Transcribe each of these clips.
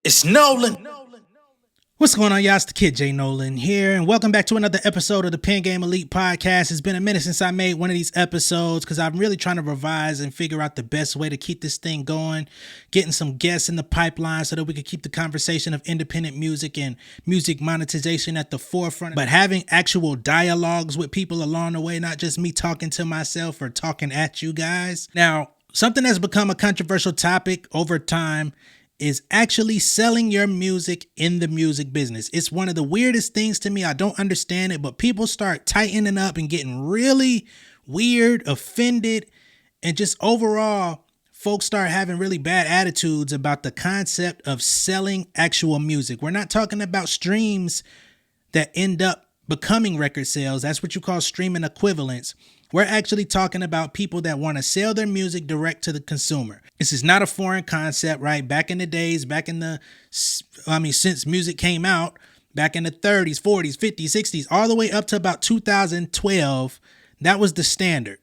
It's Nolan. What's going on, y'all? It's the kid J Nolan here, and welcome back to another episode of the Pen Game Elite Podcast. It's been a minute since I made one of these episodes because I'm really trying to revise and figure out the best way to keep this thing going, getting some guests in the pipeline so that we can keep the conversation of independent music and music monetization at the forefront, but having actual dialogues with people along the way, not just me talking to myself or talking at you guys. Now, something that's become a controversial topic over time is actually selling your music in the music business. It's one of the weirdest things to me. I don't understand it, but people start tightening up and getting really weird, offended, and just overall, folks start having really bad attitudes about the concept of selling actual music. We're not talking about streams that end up becoming record sales. That's what you call streaming equivalents. We're actually talking about people that want to sell their music direct to the consumer. This is not a foreign concept, right? Back in the days, since music came out, back in the 30s, 40s, 50s, 60s, all the way up to about 2012, that was the standard.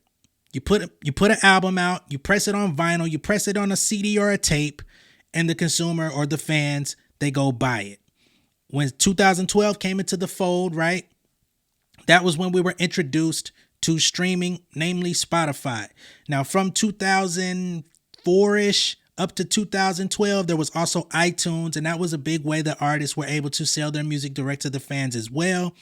You put an album out, you press it on vinyl, you press it on a CD or a tape, and the consumer or the fans, they go buy it. When 2012 came into the fold, right? That was when we were introduced to streaming, namely Spotify. Now, from 2004-ish up to 2012, there was also iTunes, and that was a big way that artists were able to sell their music direct to the fans as well.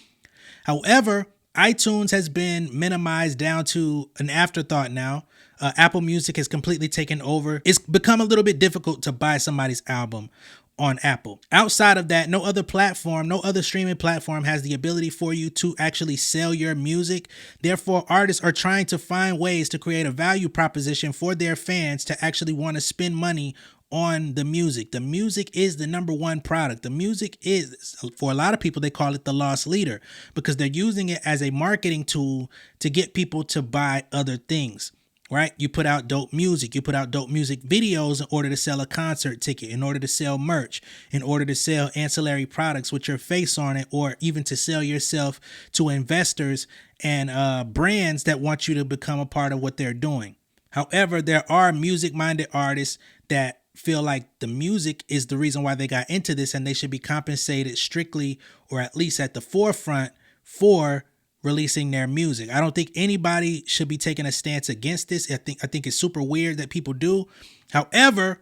However, iTunes has been minimized down to an afterthought now. Apple Music has completely taken over. It's become a little bit difficult to buy somebody's album on Apple. Outside of that, no other platform, no other streaming platform has the ability for you to actually sell your music. Therefore, artists are trying to find ways to create a value proposition for their fans to actually want to spend money on the music. The music is the number one product. The music is, for a lot of people, they call it the loss leader because they're using it as a marketing tool to get people to buy other things. Right? You put out dope music. You put out dope music videos in order to sell a concert ticket, in order to sell merch, in order to sell ancillary products with your face on it, or even to sell yourself to investors and brands that want you to become a part of what they're doing. However, there are music-minded artists that feel like the music is the reason why they got into this and they should be compensated strictly or at least at the forefront for releasing their music. I don't think anybody should be taking a stance against this. I think it's super weird that people do. However,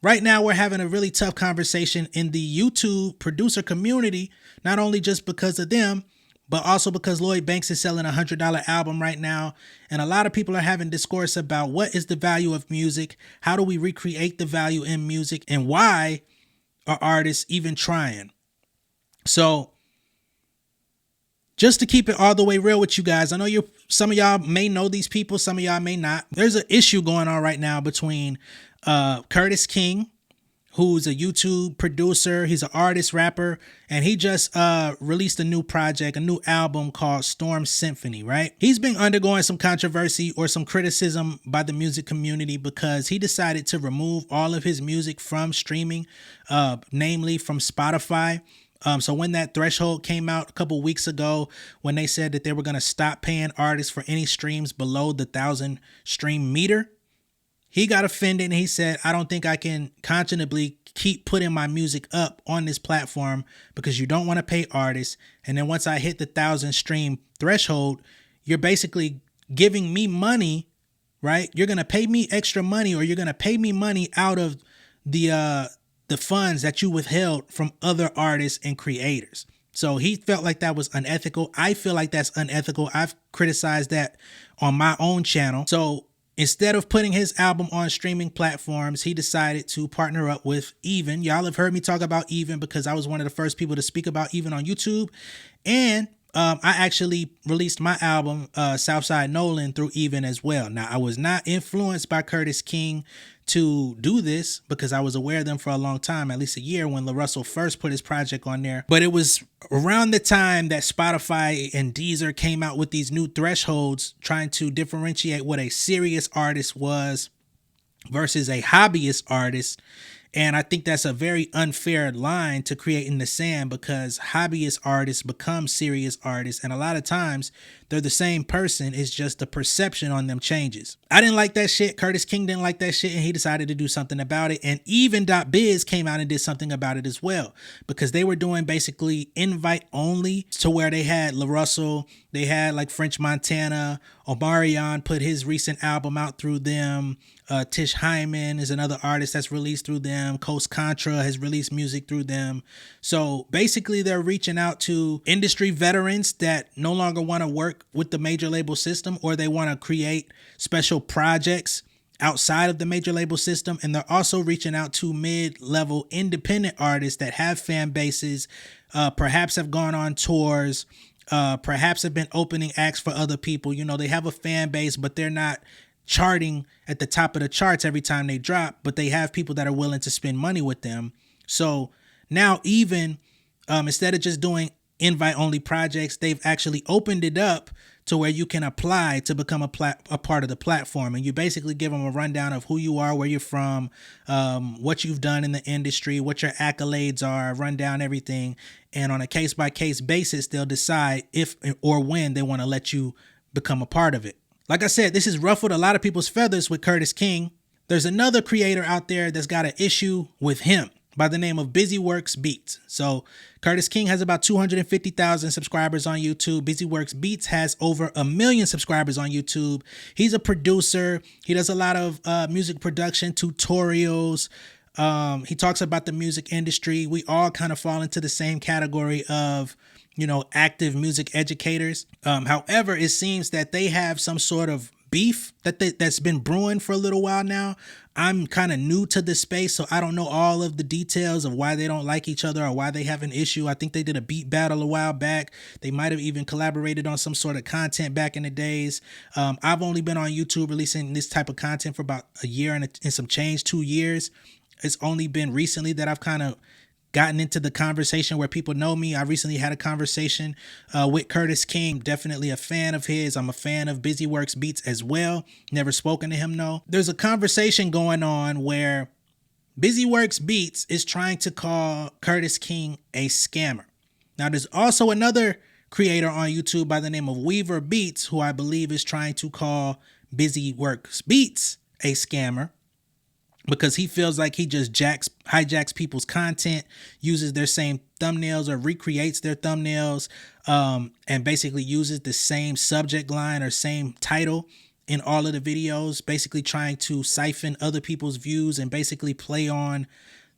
right now we're having a really tough conversation in the YouTube producer community, not only just because of them, but also because Lloyd Banks is selling a $100 album right now. And a lot of people are having discourse about what is the value of music? How do we recreate the value in music? And why are artists even trying? So, just to keep it all the way real with you guys, I know some of y'all may know these people, some of y'all may not. There's an issue going on right now between Curtis King, who's a YouTube producer. He's an artist, rapper, and he just released a new project, a new album called Storm Symphony, right? He's been undergoing some controversy or some criticism by the music community because he decided to remove all of his music from streaming, namely from Spotify. So when that threshold came out a couple weeks ago, when they said that they were going to stop paying artists for any streams below the 1,000 stream meter, he got offended and he said, I don't think I can conscionably keep putting my music up on this platform because you don't want to pay artists. And then once I hit the 1,000 stream threshold, you're basically giving me money, right? You're going to pay me extra money, or you're going to pay me money out of the funds that you withheld from other artists and creators. So he felt like that was unethical. I feel like that's unethical. I've criticized that on my own channel. So instead of putting his album on streaming platforms, he decided to partner up with Even. Y'all have heard me talk about Even because I was one of the first people to speak about Even on YouTube. And I actually released my album, Southside Nolan, through Even as well. Now, I was not influenced by Curtis King to do this because I was aware of them for a long time, at least a year, when LaRussell first put his project on there. But it was around the time that Spotify and Deezer came out with these new thresholds, trying to differentiate what a serious artist was versus a hobbyist artist. And I think that's a very unfair line to create in the sand, because hobbyist artists become serious artists. And a lot of times they're the same person. It's just the perception on them changes. I didn't like that shit. Curtis King didn't like that shit. And he decided to do something about it. And even .biz came out and did something about it as well, because they were doing basically invite only, to where they had LaRussell, they had like French Montana, Omarion put his recent album out through them. Tish Hyman is another artist that's released through them. Coast Contra has released music through them. So basically they're reaching out to industry veterans that no longer want to work with the major label system, or they want to create special projects outside of the major label system. And they're also reaching out to mid-level independent artists that have fan bases, perhaps have gone on tours, perhaps have been opening acts for other people. You know, they have a fan base, but they're not charting at the top of the charts every time they drop, but they have people that are willing to spend money with them. So now even instead of just doing invite only projects, they've actually opened it up to where you can apply to become a part of the platform. And you basically give them a rundown of who you are, where you're from, what you've done in the industry, what your accolades are, run down everything. And on a case-by-case basis, they'll decide if or when they want to let you become a part of it. Like I said, this has ruffled a lot of people's feathers with Curtis King. There's another creator out there that's got an issue with him by the name of BusyWorks Beats. So Curtis King has about 250,000 subscribers on YouTube. BusyWorks Beats has over 1 million subscribers on YouTube. He's a producer. He does a lot of music production, tutorials. He talks about the music industry. We all kind of fall into the same category of, you know, active music educators. However, it seems that they have some sort of beef that's been brewing for a little while now. I'm kind of new to this space, so I don't know all of the details of why they don't like each other or why they have an issue. I think they did a beat battle a while back. They might have even collaborated on some sort of content back in the days. I've only been on YouTube releasing this type of content for about a year and some change, 2 years. It's only been recently that I've kind of gotten into the conversation where people know me. I recently had a conversation with Curtis King. Definitely a fan of his. I'm a fan of BusyWorks Beats as well. Never spoken to him, no. There's a conversation going on where BusyWorks Beats is trying to call Curtis King a scammer. Now, there's also another creator on YouTube by the name of Weaver Beats, who I believe is trying to call BusyWorks Beats a scammer, because he feels like he just hijacks people's content, uses their same thumbnails or recreates their thumbnails, and basically uses the same subject line or same title in all of the videos, basically trying to siphon other people's views and basically play on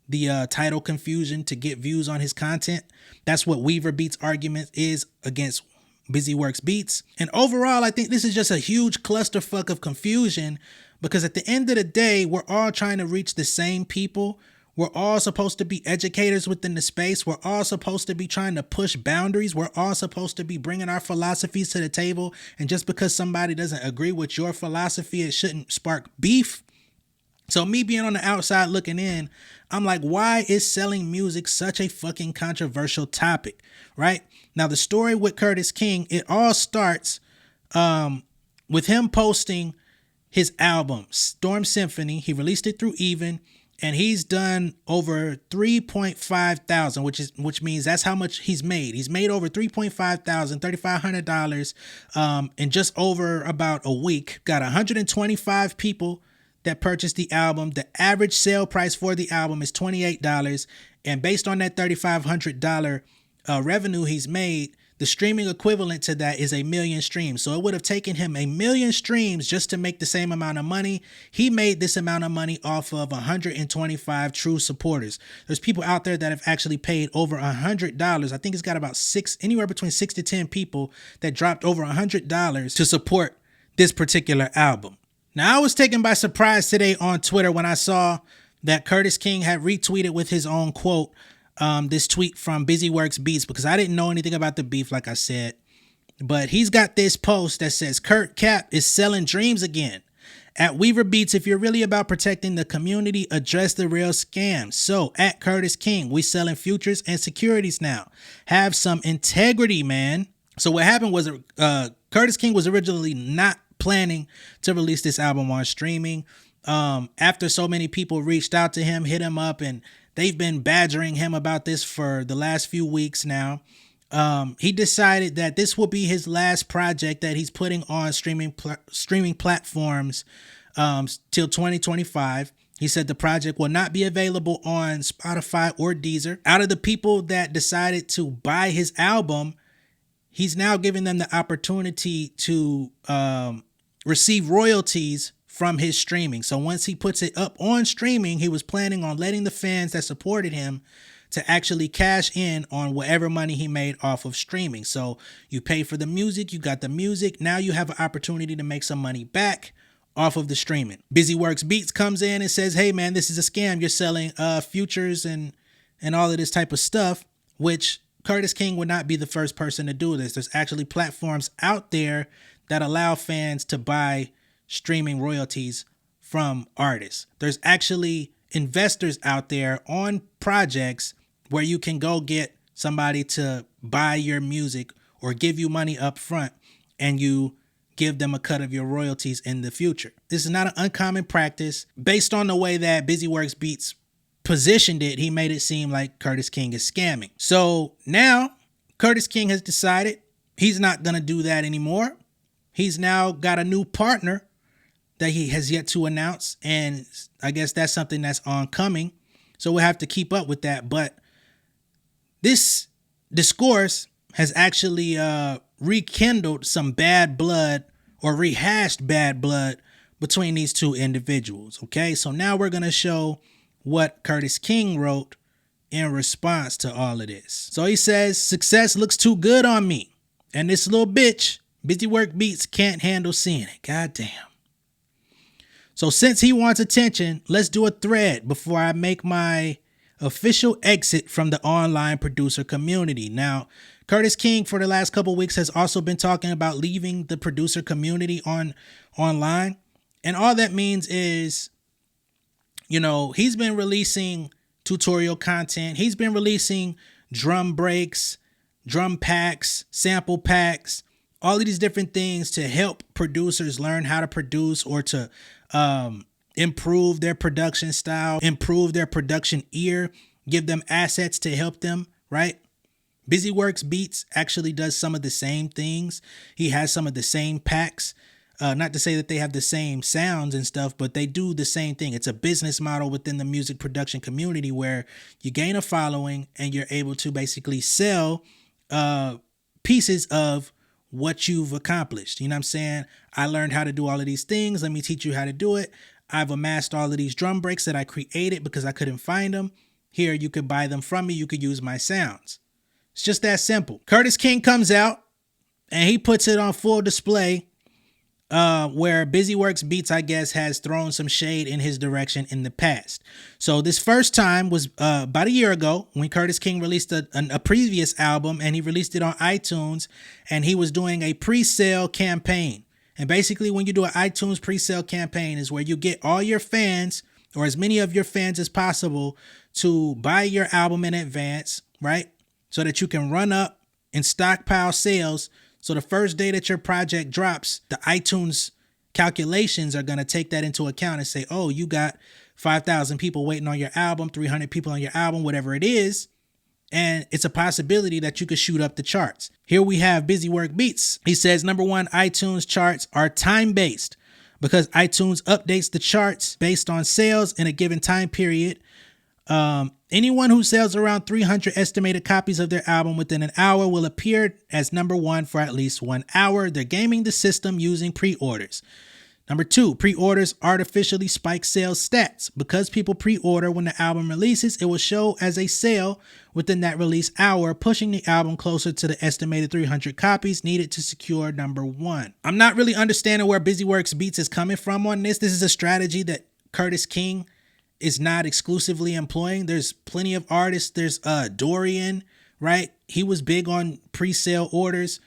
the title confusion to get views on his content. That's what Weaver Beats' argument is against BusyWorks Beats. And overall, I think this is just a huge clusterfuck of confusion, because at the end of the day, we're all trying to reach the same people. We're all supposed to be educators within the space. We're all supposed to be trying to push boundaries. We're all supposed to be bringing our philosophies to the table. And just because somebody doesn't agree with your philosophy, it shouldn't spark beef. So me being on the outside looking in, I'm like, why is selling music such a fucking controversial topic, right? Now, the story with Curtis King, it all starts with him posting his album, Storm Symphony. He released it through Even, and he's done over 3.5 thousand, which means that's how much he's made. He's made over 3.5 thousand, $3,500 in just over about a week. Got 125 people that purchased the album. The average sale price for the album is $28, and based on that $3,500 revenue he's made, the streaming equivalent to that is 1 million streams. So it would have taken him 1 million streams just to make the same amount of money. He made this amount of money off of 125 true supporters. There's people out there that have actually paid over $100. I think it's got about anywhere between 6 to 10 people that dropped over $100 to support this particular album. Now, I was taken by surprise today on Twitter when I saw that Curtis King had retweeted with his own quote this tweet from BusyWorks Beats, because I didn't know anything about the beef, like I said. But he's got this post that says, Kurt Cap is selling dreams again. At Weaver Beats, if you're really about protecting the community, address the real scams. So at Curtis King, we selling futures and securities now. Have some integrity, man. So what happened was Curtis King was originally not planning to release this album on streaming. After so many people reached out to him, hit him up, and they've been badgering him about this for the last few weeks now. He decided that this will be his last project that he's putting on streaming platforms till 2025. He said the project will not be available on Spotify or Deezer. Out of the people that decided to buy his album, he's now giving them the opportunity to receive royalties from his streaming. So once he puts it up on streaming, he was planning on letting the fans that supported him to actually cash in on whatever money he made off of streaming. So you pay for the music, you got the music. Now you have an opportunity to make some money back off of the streaming. BusyWorks Beats comes in and says, hey man, this is a scam. You're selling futures and all of this type of stuff, which Curtis King would not be the first person to do this. There's actually platforms out there that allow fans to buy streaming royalties from artists. There's actually investors out there on projects where you can go get somebody to buy your music or give you money up front and you give them a cut of your royalties in the future. This is not an uncommon practice. Based on the way that BusyWorks Beats positioned it, he made it seem like Curtis King is scamming. So now Curtis King has decided he's not going to do that anymore. He's now got a new partner that he has yet to announce, and I guess that's something that's oncoming. So we'll have to keep up with that. But this discourse has actually rekindled some bad blood or rehashed bad blood between these two individuals. Okay, so now we're going to show what Curtis King wrote in response to all of this. So he says, success looks too good on me, and this little bitch, BusyWorks Beats, can't handle seeing it. God damn. So since he wants attention, let's do a thread before I make my official exit from the online producer community. Now, Curtis King for the last couple weeks has also been talking about leaving the producer community online. And all that means is, you know, he's been releasing tutorial content. He's been releasing drum breaks, drum packs, sample packs, all of these different things to help producers learn how to produce or to improve their production style, improve their production ear, give them assets to help them, right? BusyWorks Beats actually does some of the same things. He has some of the same packs. Not to say that they have the same sounds and stuff, but they do the same thing. It's a business model within the music production community where you gain a following and you're able to basically sell pieces of what you've accomplished. You know what I'm saying? I learned how to do all of these things. Let me teach you how to do it. I've amassed all of these drum breaks that I created because I couldn't find them. Here, you could buy them from me. You could use my sounds. It's just that simple. Curtis King comes out and he puts it on full display where BusyWorks Beats, I guess, has thrown some shade in his direction in the past. So this first time was about a year ago when Curtis King released a previous album, and he released it on iTunes, and he was doing a pre-sale campaign. And basically when you do an iTunes pre-sale campaign is where you get all your fans, or as many of your fans as possible, to buy your album in advance, right? So that you can run up and stockpile sales. So the first day that your project drops, the iTunes calculations are going to take that into account and say, oh, you got 5,000 people waiting on your album, 300 people on your album, whatever it is. And it's a possibility that you could shoot up the charts. Here we have BusyWorks Beats. He says, number one, iTunes charts are time-based because iTunes updates the charts based on sales in a given time period. Anyone who sells around 300 estimated copies of their album within an hour will appear as number one for at least 1 hour. They're gaming the system using pre-orders. Number two, pre-orders artificially spike sales stats. Because people pre-order when the album releases, it will show as a sale within that release hour, pushing the album closer to the estimated 300 copies needed to secure number one. I'm not really understanding where BusyWorks Beats is coming from on this. This is a strategy that Curtis King is not exclusively employing. There's plenty of artists. There's Dorian, right? He was big on pre-sale orders.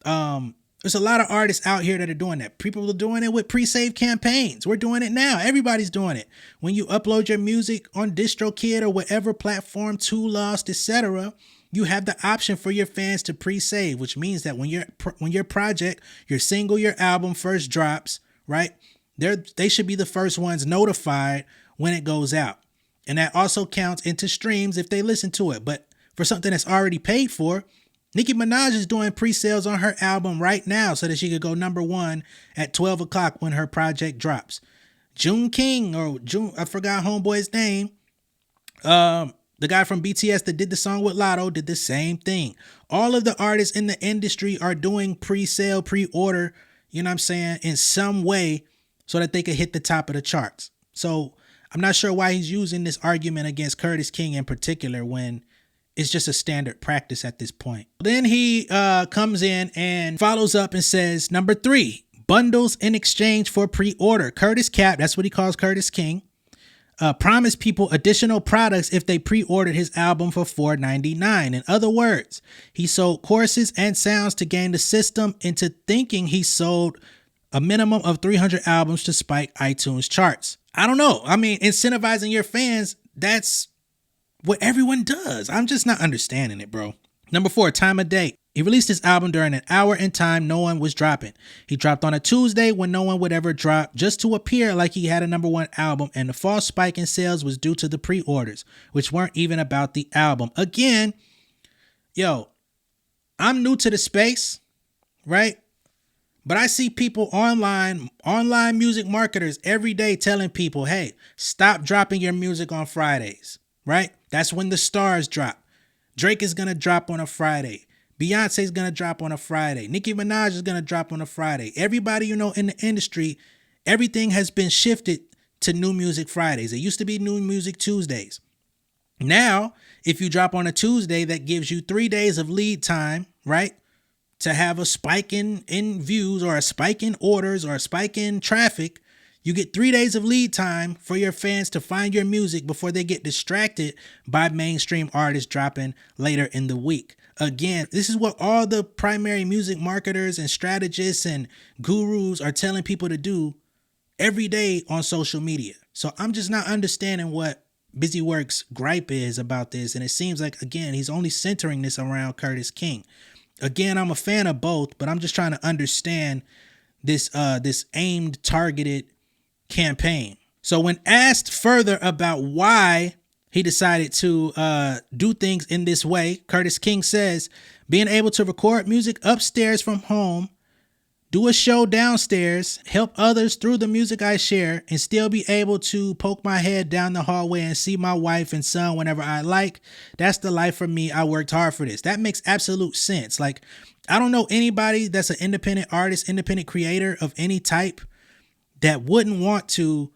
There's a lot of artists out here that are doing that. People are doing it with pre-save campaigns. We're doing it now. Everybody's doing it. When you upload your music on DistroKid or whatever platform, Too Lost, etc., you have the option for your fans to pre-save, which means that when your project, your single, your album first drops, right? They should be the first ones notified when it goes out. And that also counts into streams if they listen to it. But for something that's already paid for, Nicki Minaj is doing pre-sales on her album right now so that she could go #1 at 12 o'clock when her project drops. June King, or June, I forgot homeboy's name. The guy from BTS that did the song with Lotto did the same thing. All of the artists in the industry are doing pre-sale, pre-order, you know what I'm saying, in some way so that they could hit the top of the charts. So I'm not sure why he's using this argument against Curtis King in particular when it's just a standard practice at this point. Then he comes in and follows up and says, #3, bundles in exchange for pre-order. Curtis Cap, that's what he calls Curtis King, promised people additional products if they pre-ordered his album for $4.99. In other words, he sold courses and sounds to gain the system into thinking he sold a minimum of 300 albums to spike iTunes charts. I don't know. I mean, incentivizing your fans, that's what everyone does. I'm just not understanding it, bro. #4, time of day. He released his album during an hour and time no one was dropping. He dropped on a Tuesday when no one would ever drop, just to appear like he had a #1 album, and the false spike in sales was due to the pre-orders, which weren't even about the album. Again, yo, I'm new to the space, right? But I see people online music marketers every day telling people, hey, stop dropping your music on Fridays, right? That's when the stars drop. Drake is going to drop on a Friday. Beyonce's going to drop on a Friday. Nicki Minaj is going to drop on a Friday. Everybody you know in the industry, everything has been shifted to New Music Fridays. It used to be New Music Tuesdays. Now, if you drop on a Tuesday, that gives you 3 days of lead time, right? To have a spike in views or a spike in orders or a spike in traffic. You get 3 days of lead time for your fans to find your music before they get distracted by mainstream artists dropping later in the week. Again, this is what all the primary music marketers and strategists and gurus are telling people to do every day on social media. So I'm just not understanding what BusyWorks' gripe is about this. And it seems like, again, he's only centering this around Curtis King. Again, I'm a fan of both, but I'm just trying to understand this aimed, targeted campaign. So when asked further about why he decided to do things in this way, Curtis King says, being able to record music upstairs from home, do a show downstairs, help others through the music I share, and still be able to poke my head down the hallway and see my wife and son whenever I like. That's the life for me. I worked hard for this. That makes absolute sense. Like, I don't know anybody that's an independent artist, independent creator of any type that wouldn't want to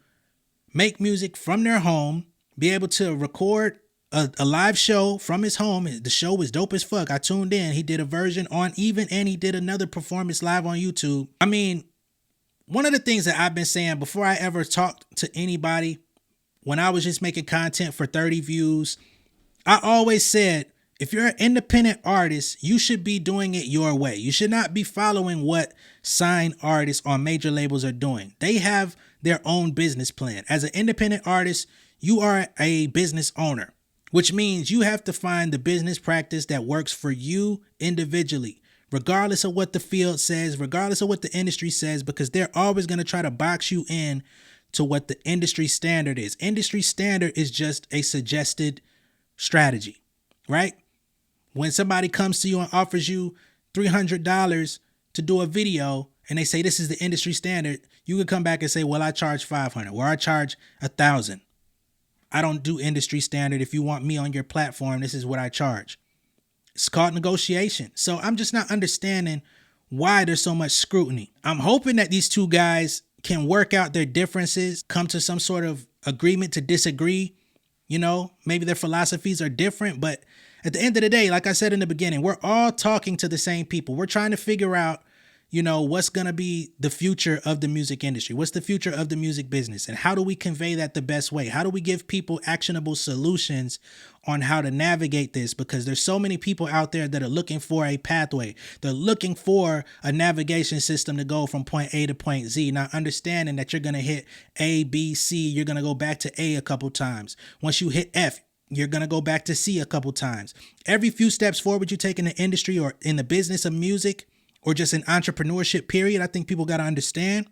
make music from their home, be able to record a live show from his home. The show was dope as fuck. I tuned in. He did a version on Even, and he did another performance live on YouTube. I mean, one of the things that I've been saying before I ever talked to anybody, when I was just making content for 30 views, I always said, if you're an independent artist, you should be doing it your way. You should not be following what signed artists on major labels are doing. They have their own business plan. As an independent artist, you are a business owner, which means you have to find the business practice that works for you individually, regardless of what the field says, regardless of what the industry says, because they're always going to try to box you in to what the industry standard is. Industry standard is just a suggested strategy, right? When somebody comes to you and offers you $300 to do a video and they say this is the industry standard, you could come back and say, well, I charge $500 or I charge $1,000. I don't do industry standard. If you want me on your platform, this is what I charge. It's called negotiation. So I'm just not understanding why there's so much scrutiny. I'm hoping that these two guys can work out their differences, come to some sort of agreement to disagree. You know, maybe their philosophies are different, but at the end of the day, like I said in the beginning, we're all talking to the same people. We're trying to figure out, you know, what's going to be the future of the music industry? What's the future of the music business? And how do we convey that the best way? How do we give people actionable solutions on how to navigate this? Because there's so many people out there that are looking for a pathway. They're looking for a navigation system to go from point A to point Z. Not understanding that you're going to hit A, B, C. You're going to go back to A a couple times. Once you hit F, you're going to go back to C a couple times. Every few steps forward you take in the industry or in the business of music, or just in entrepreneurship, period, I think people got to understand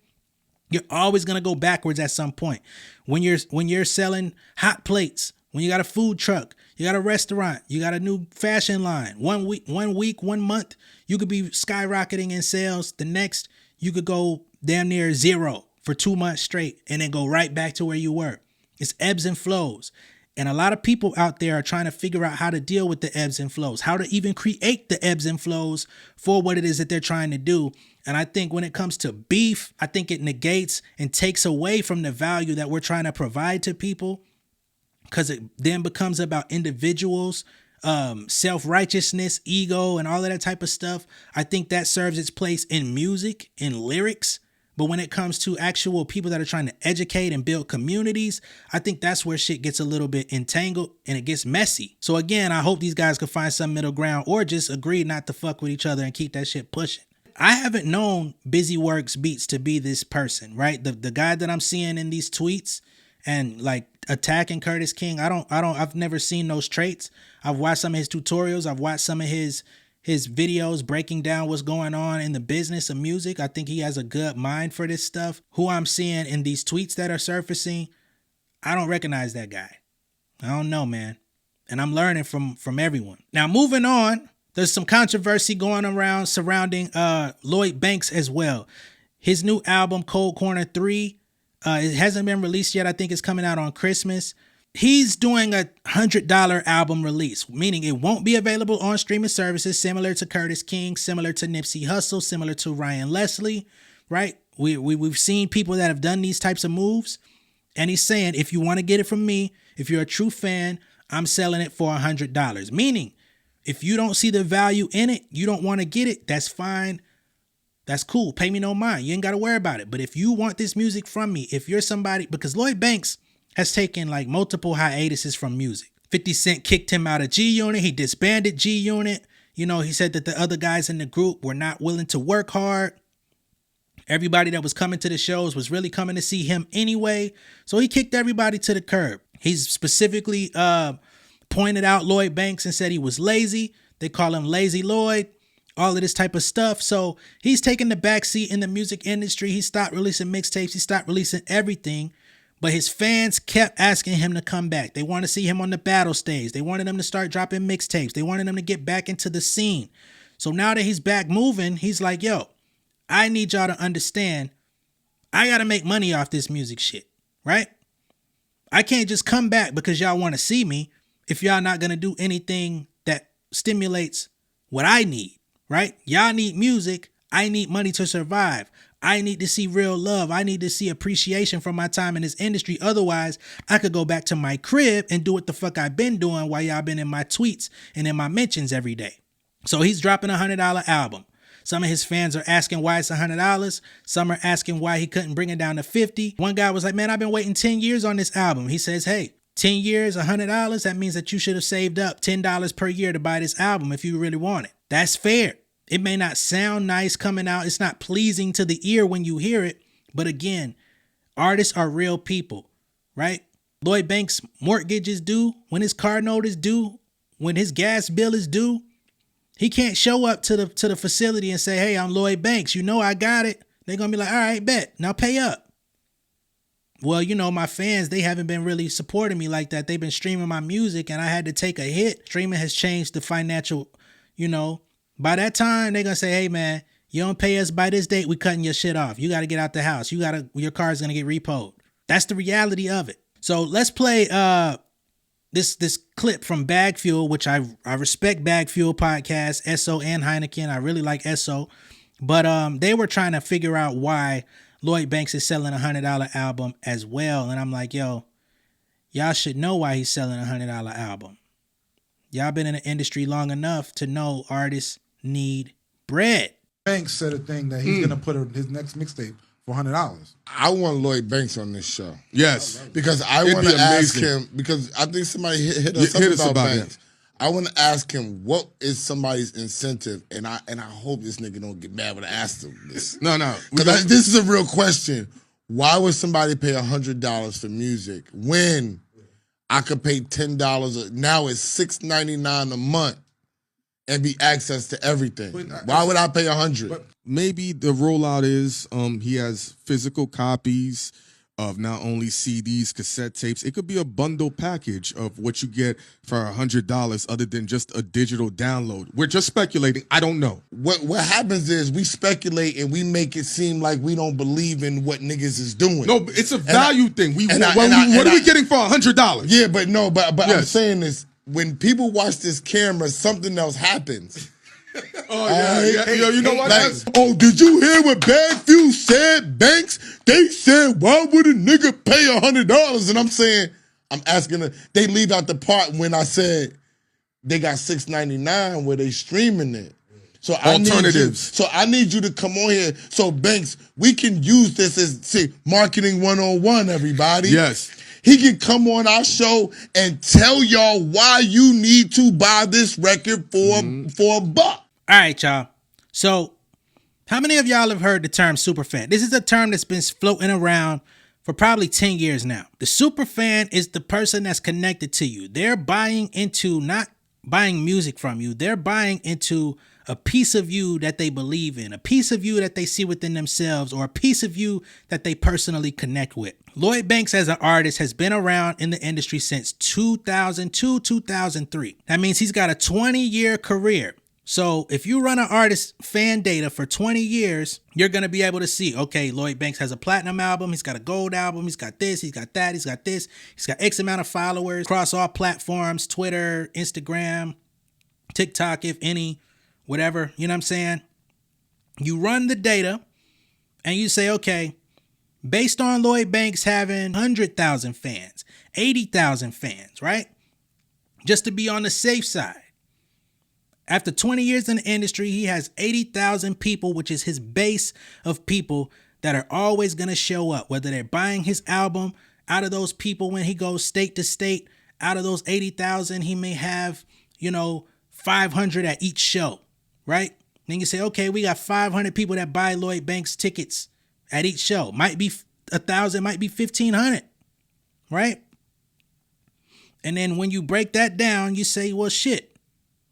You're always gonna go backwards at some point. When you're selling hot plates, when you got a food truck, you got a restaurant, you got a new fashion line. 1 month, you could be skyrocketing in sales. The next, you could go damn near zero for 2 months straight and then go right back to where you were. It's ebbs and flows. And a lot of people out there are trying to figure out how to deal with the ebbs and flows, how to even create the ebbs and flows for what it is that they're trying to do. And I think when it comes to beef, I think it negates and takes away from the value that we're trying to provide to people, because it then becomes about individuals, self-righteousness, ego, and all of that type of stuff. I think that serves its place in music, in lyrics. But when it comes to actual people that are trying to educate and build communities, I think that's where shit gets a little bit entangled and it gets messy. So again, I hope these guys can find some middle ground or just agree not to fuck with each other and keep that shit pushing. I haven't known Busy Works Beats to be this person, right? The guy that I'm seeing in these tweets and like attacking Curtis King, I've never seen those traits. I've watched some of his tutorials. I've watched some of his videos breaking down what's going on in the business of music. I think he has a good mind for this stuff. Who I'm seeing in these tweets that are surfacing, I don't recognize that guy. I don't know, man. And I'm learning from everyone. Now, moving on, there's some controversy going around surrounding Lloyd Banks as well. His new album, Cold Corner 3, it hasn't been released yet. I think it's coming out on Christmas. He's doing a $100 album release, meaning it won't be available on streaming services, similar to Curtis King, similar to Nipsey Hussle, similar to Ryan Leslie, right? We've seen people that have done these types of moves. And he's saying, if you want to get it from me, if you're a true fan, I'm selling it for $100. Meaning, if you don't see the value in it, you don't want to get it, that's fine. That's cool. Pay me no mind. You ain't got to worry about it. But if you want this music from me, if you're somebody, because Lloyd Banks has taken like multiple hiatuses from music. 50 Cent kicked him out of G-Unit. He disbanded G-Unit. You know, he said that the other guys in the group were not willing to work hard. Everybody that was coming to the shows was really coming to see him anyway. So he kicked everybody to the curb. He's specifically pointed out Lloyd Banks and said he was lazy. They call him Lazy Lloyd. All of this type of stuff. So he's taking the backseat in the music industry. He stopped releasing mixtapes. He stopped releasing everything. But his fans kept asking him to come back. They want to see him on the battle stage. They wanted him to start dropping mixtapes. They wanted him to get back into the scene. So now that he's back moving, he's like, yo, I need y'all to understand, I got to make money off this music shit, right? I can't just come back because y'all want to see me if y'all not going to do anything that stimulates what I need, right? Y'all need music. I need money to survive. I need to see real love. I need to see appreciation from my time in this industry. Otherwise, I could go back to my crib and do what the fuck I've been doing while y'all been in my tweets and in my mentions every day. So he's dropping a $100 album. Some of his fans are asking why it's $100. Some are asking why he couldn't bring it down to $50. One guy was like, man, I've been waiting 10 years on this album. He says, hey, 10 years, $100. That means that you should have saved up $10 per year to buy this album if you really want it. That's fair. It may not sound nice coming out. It's not pleasing to the ear when you hear it. But again, artists are real people, right? Lloyd Banks' mortgage is due, when his car note is due, when his gas bill is due. He can't show up to the facility and say, hey, I'm Lloyd Banks. You know I got it. They're going to be like, all right, bet. Now pay up. Well, you know, my fans, they haven't been really supporting me like that. They've been streaming my music and I had to take a hit. Streaming has changed the financial, you know. By that time, they're going to say, hey, man, you don't pay us by this date, we cutting your shit off. You got to get out the house. Your car's going to get repoed. That's the reality of it. So let's play this clip from BagFuel, which I respect BagFuel podcast, Esso and Heineken. I really like Esso. But they were trying to figure out why Lloyd Banks is selling a $100 album as well. And I'm like, yo, y'all should know why he's selling a $100 album. Y'all been in the industry long enough to know artists need bread. Banks said a thing that he's gonna put his next mixtape for $100. I want Lloyd Banks on this show. Yes, because I want to ask him, because I think somebody hit us up about Banks. I want to ask him what is somebody's incentive, and I hope this nigga don't get mad when I ask him this. No, because this is a real question. Why would somebody pay $100 for music when I could pay $10? Now it's $6.99 a month, and be access to everything. Why would I pay 100? But maybe the rollout is he has physical copies of not only CDs, cassette tapes. It could be a bundle package of what you get for $100 other than just a digital download. We're just speculating. I don't know. What happens is we speculate and we make it seem like we don't believe in what niggas is doing. No, it's a value thing. What are we getting for $100? Yeah, but yes. I'm saying this. When people watch this camera, something else happens. Oh, yeah. Yo, you know what? Did you hear what BagFuel said, Banks? They said, why would a nigga pay $100? And I'm asking, they leave out the part when I said they got $6.99 where they streaming it. So alternatives. I need you to come on here. So Banks, we can use this as marketing 101, everybody. Yes. He can come on our show and tell y'all why you need to buy this record for $1. All right, y'all. So, how many of y'all have heard the term superfan? This is a term that's been floating around for probably 10 years now. The superfan is the person that's connected to you. They're buying into, not buying music from you, they're buying into a piece of you that they believe in, a piece of you that they see within themselves, or a piece of you that they personally connect with. Lloyd Banks as an artist has been around in the industry since 2002, 2003. That means he's got a 20-year career. So if you run an artist fan data for 20 years, you're going to be able to see, okay, Lloyd Banks has a platinum album, he's got a gold album, he's got this, he's got that, he's got this, he's got X amount of followers across all platforms, Twitter, Instagram, TikTok, if any, whatever, you know what I'm saying? You run the data and you say, okay, based on Lloyd Banks having 100,000 fans, 80,000 fans, right? Just to be on the safe side. After 20 years in the industry, he has 80,000 people, which is his base of people that are always going to show up, whether they're buying his album. Out of those people, when he goes state to state, out of those 80,000, he may have, 500 at each show, right? Then you say, okay, we got 500 people that buy Lloyd Banks tickets at each show. Might be 1,000, might be 1,500, right? And then when you break that down, you say, well, shit.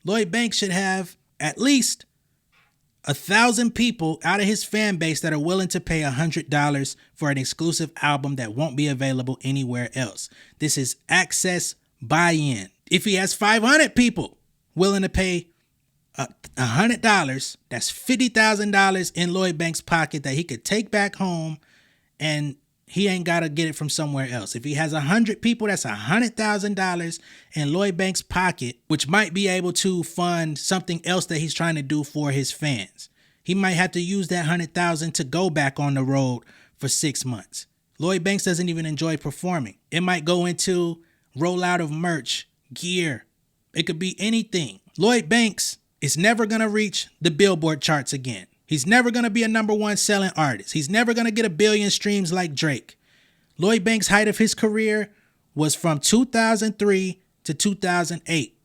Lloyd Banks should have at least 1,000 people out of his fan base that are willing to pay $100 for an exclusive album that won't be available anywhere else. This is access buy-in. If he has 500 people willing to pay $100, that's $50,000 in Lloyd Banks' pocket that he could take back home, and he ain't got to get it from somewhere else. If he has 100 people, that's $100,000 in Lloyd Banks' pocket, which might be able to fund something else that he's trying to do for his fans. He might have to use that $100,000 to go back on the road for 6 months. Lloyd Banks doesn't even enjoy performing. It might go into rollout of merch, gear. It could be anything. Lloyd Banks is never going to reach the Billboard charts again. He's never going to be a #1 selling artist. He's never going to get 1 billion streams like Drake. Lloyd Banks' height of his career was from 2003 to 2008.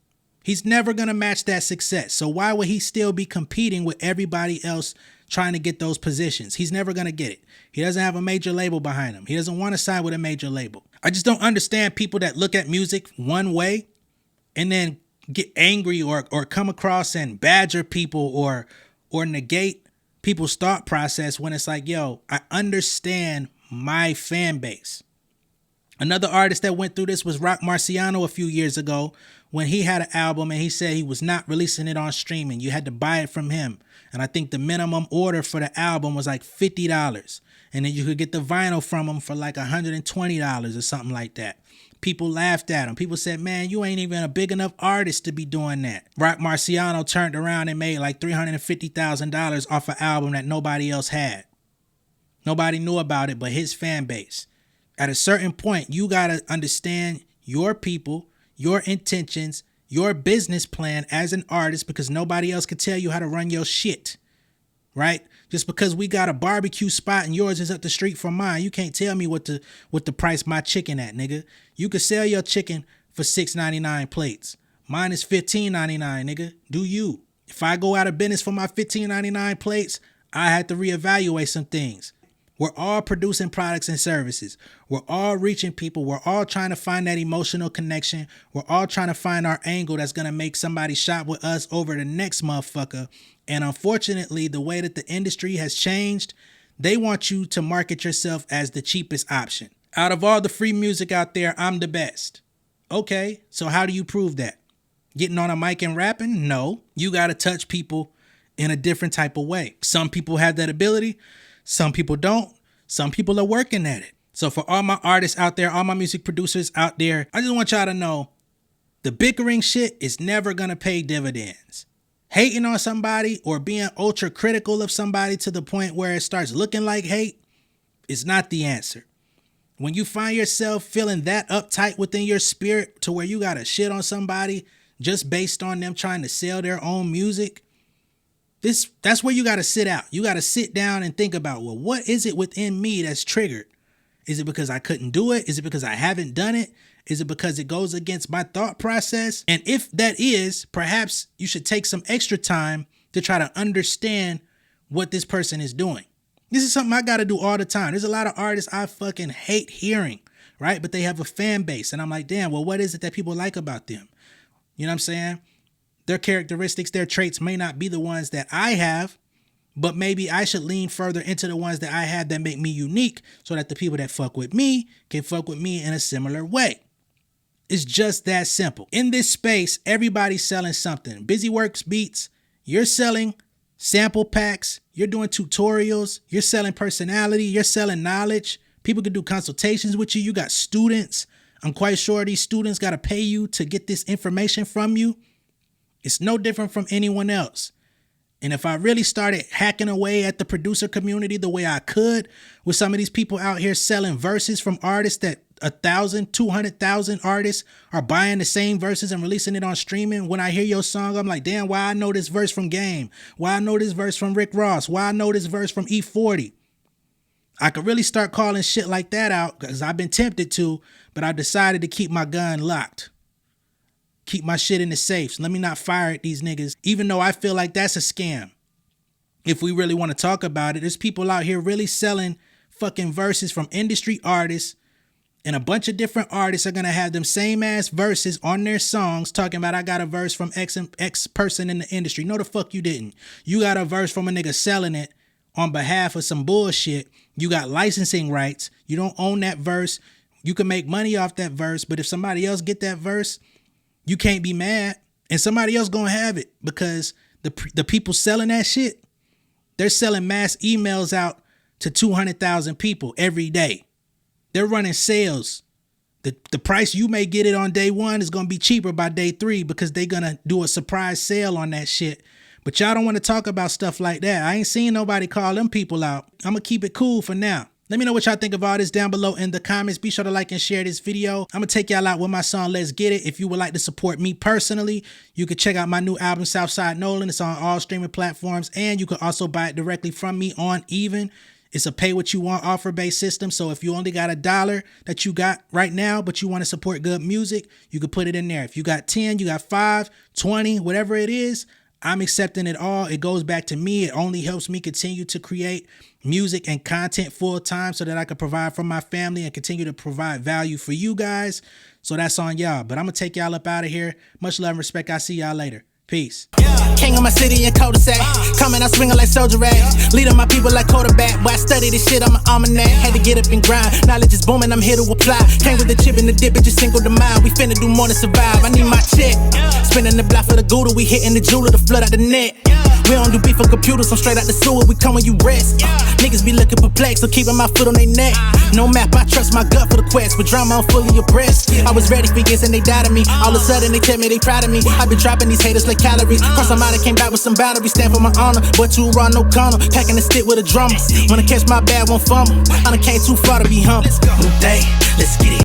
He's never going to match that success. So why would he still be competing with everybody else trying to get those positions? He's never going to get it. He doesn't have a major label behind him. He doesn't want to sign with a major label. I just don't understand people that look at music one way and then get angry or come across and badger people or negate people's thought process when it's like, yo, I understand my fan base. Another artist that went through this was Rock Marciano a few years ago when he had an album and he said he was not releasing it on streaming. You had to buy it from him. And I think the minimum order for the album was like $50. And then you could get the vinyl from him for like $120 or something like that. People laughed at him. People said, man, you ain't even a big enough artist to be doing that. Rock Marciano turned around and made like $350,000 off an album that nobody else had. Nobody knew about it but his fan base. At a certain point, you got to understand your people, your intentions, your business plan as an artist, because nobody else can tell you how to run your shit, right? Just because we got a barbecue spot and yours is up the street from mine, you can't tell me what the price my chicken at, nigga. You could sell your chicken for $6.99 plates. Mine is $15.99, nigga. Do you? If I go out of business for my $15.99 plates, I had to reevaluate some things. We're all producing products and services. We're all reaching people. We're all trying to find that emotional connection. We're all trying to find our angle that's going to make somebody shop with us over the next motherfucker. And unfortunately, the way that the industry has changed, they want you to market yourself as the cheapest option. Out of all the free music out there, I'm the best. Okay, so how do you prove that? Getting on a mic and rapping? No. You got to touch people in a different type of way. Some people have that ability. Some people don't. Some people are working at it. So for all my artists out there, all my music producers out there, I just want y'all to know the bickering shit is never going to pay dividends. Hating on somebody or being ultra critical of somebody to the point where it starts looking like hate is not the answer. When you find yourself feeling that uptight within your spirit to where you got to shit on somebody just based on them trying to sell their own music, that's where you got to sit out. You got to sit down and think about, well, what is it within me that's triggered? Is it because I couldn't do it? Is it because I haven't done it? Is it because it goes against my thought process? And if that is, perhaps you should take some extra time to try to understand what this person is doing. This is something I got to do all the time. There's a lot of artists I fucking hate hearing, right? But they have a fan base. And I'm like, damn, well, what is it that people like about them? You know what I'm saying? Their characteristics, their traits may not be the ones that I have, but maybe I should lean further into the ones that I have that make me unique so that the people that fuck with me can fuck with me in a similar way. It's just that simple. In this space, everybody's selling something. Busy Works Beats, you're selling sample packs, you're doing tutorials, you're selling personality, you're selling knowledge. People can do consultations with you. You got students. I'm quite sure these students got to pay you to get this information from you. It's no different from anyone else. And if I really started hacking away at the producer community the way I could with some of these people out here selling verses from artists that 1,000, 200,000 artists are buying the same verses and releasing it on streaming. When I hear your song, I'm like, damn, why I know this verse from Game? Why I know this verse from Rick Ross? Why I know this verse from E40? I could really start calling shit like that out because I've been tempted to, but I decided to keep my gun locked. Keep my shit in the safes. Let me not fire at these niggas, even though I feel like that's a scam. If we really want to talk about it, there's people out here really selling fucking verses from industry artists, and a bunch of different artists are going to have them same ass verses on their songs talking about, I got a verse from X person in the industry. No, the fuck you didn't. You got a verse from a nigga selling it on behalf of some bullshit. You got licensing rights. You don't own that verse. You can make money off that verse, but if somebody else get that verse, you can't be mad, and somebody else gonna have it because the people selling that shit, they're selling mass emails out to 200,000 people every day. They're running sales. The price you may get it on day one is gonna be cheaper by day 3 because they're gonna do a surprise sale on that shit. But y'all don't want to talk about stuff like that. I ain't seen nobody call them people out. I'm gonna keep it cool for now. Let me know what y'all think of all this down below in the comments. Be sure to like and share this video. I'm going to take y'all out with my song, Let's Get It. If you would like to support me personally, you can check out my new album, J Nolan. It's on all streaming platforms, and you can also buy it directly from me on Even. It's a pay what you want offer-based system. So if you only got $1 that you got right now, but you want to support good music, you can put it in there. If you got 10, you got 5, 20, whatever it is, I'm accepting it all. It goes back to me. It only helps me continue to create music and content full time so that I can provide for my family and continue to provide value for you guys. So that's on y'all. But I'm going to take y'all up out of here. Much love and respect. I'll see y'all later. Peace. King of my city and cul-de-sac. Coming out swinging like soldier rags. Leading my people like quarterback. Boy, I study this shit, I'm an almanac. Had to get up and grind. Knowledge is booming, I'm here to apply. Came with the chip and the dip, it just single the mind. We finna do more than survive. I need my check. Spinning the block for the Gouda. We hitting the jeweler to flood out the net. We don't do beef on computers, I'm straight out the sewer. We come when you rest. Niggas be looking perplexed, so keeping my foot on their neck. No map, I trust my gut for the quest. With drama, I'm fully abreast. I was ready for years and they doubted me. All of a sudden they tell me they proud of me. I've been dropping these haters like calories. Cross them out, I came back with some boundaries. Stand for my honor, but you run no corner. Packing the stick with a drummer. Wanna catch my bad, won't fumble. I done came too far to be humble. New day, let's get it.